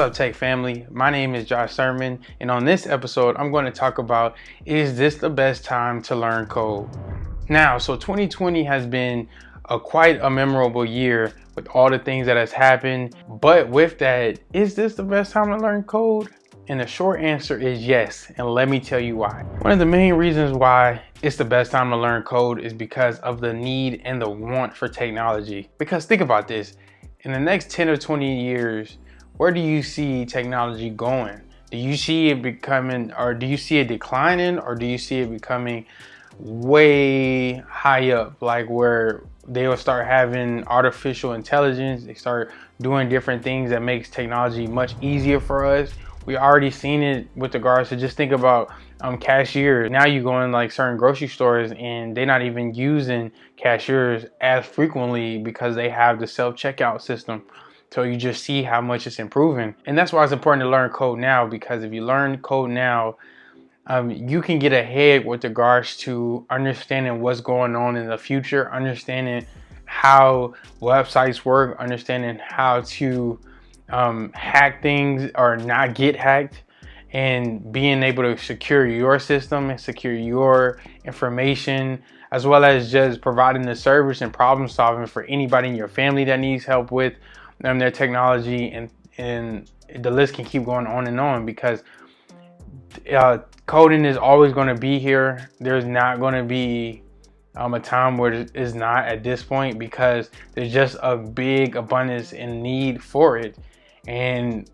up, tech family? My name is Josh Sermon, and on this episode, I'm going to talk about, is this the best time to learn code? Now, so 2020 has been quite a memorable year with all the things that has happened, but with that, is this the best time to learn code? And the short answer is yes, and let me tell you why. One of the main reasons why it's the best time to learn code is because of the need and the want for technology. Because think about this, in the next 10 or 20 years, where do you see technology going? Do you see it becoming, or do you see it declining, or do you see it becoming way high up, like where they will start having artificial intelligence, they start doing different things that makes technology much easier for us? We already seen it with regards to, just think about cashiers. Now you go in like certain grocery stores and they're not even using cashiers as frequently because they have the self-checkout system. So you just see how much it's improving. And that's why it's important to learn code now, because if you learn code now, you can get ahead with regards to understanding what's going on in the future, understanding how websites work, understanding how to hack things or not get hacked, and being able to secure your system and secure your information, as well as just providing the service and problem solving for anybody in your family that needs help with their technology. And the list can keep going on, because coding is always going to be here. There's not going to be a time where it is not at this point, because there's just a big abundance and need for it. And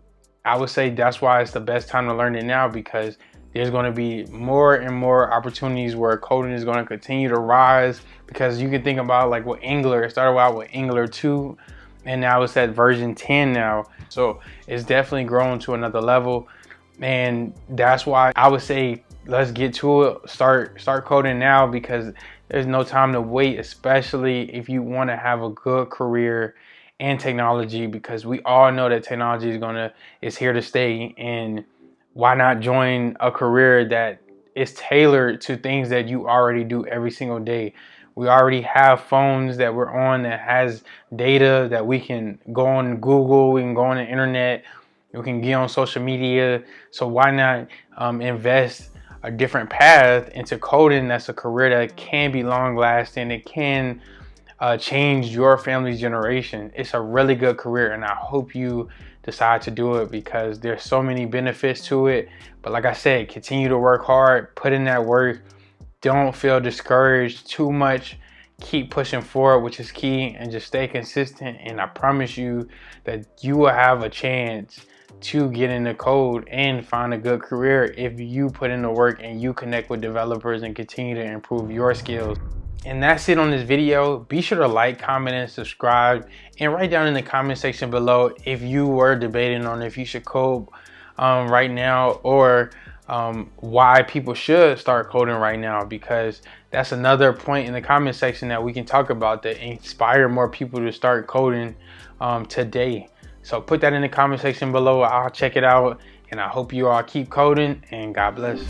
I would say that's why it's the best time to learn it now, because there's going to be more and more opportunities where coding is going to continue to rise. Because you can think about like what Angular, it started out with Angular 2 and now it's at version 10 now. So it's definitely grown to another level. And that's why I would say let's get to it, start coding now, because there's no time to wait, especially if you want to have a good career in technology, because we all know that technology is here to stay. And why not join a career that is tailored to things that you already do every single day? We already have phones that we're on that has data that we can go on Google, we can go on the internet, we can get on social media. So why not invest a different path into coding? That's a career that can be long lasting. It can change your family's generation. It's a really good career, and I hope you decide to do it, because there's so many benefits to it. But like I said, continue to work hard, put in that work. Don't feel discouraged too much. Keep pushing forward, which is key, and just stay consistent. And I promise you that you will have a chance to get into code and find a good career if you put in the work and you connect with developers and continue to improve your skills. And that's it on this video. Be sure to like, comment, and subscribe, and write down in the comment section below if you were debating on if you should code right now, or why people should start coding right now, because that's another point in the comment section that we can talk about that inspire more people to start coding today. So put that in the comment section below. I'll check it out, and I hope you all keep coding, and God bless.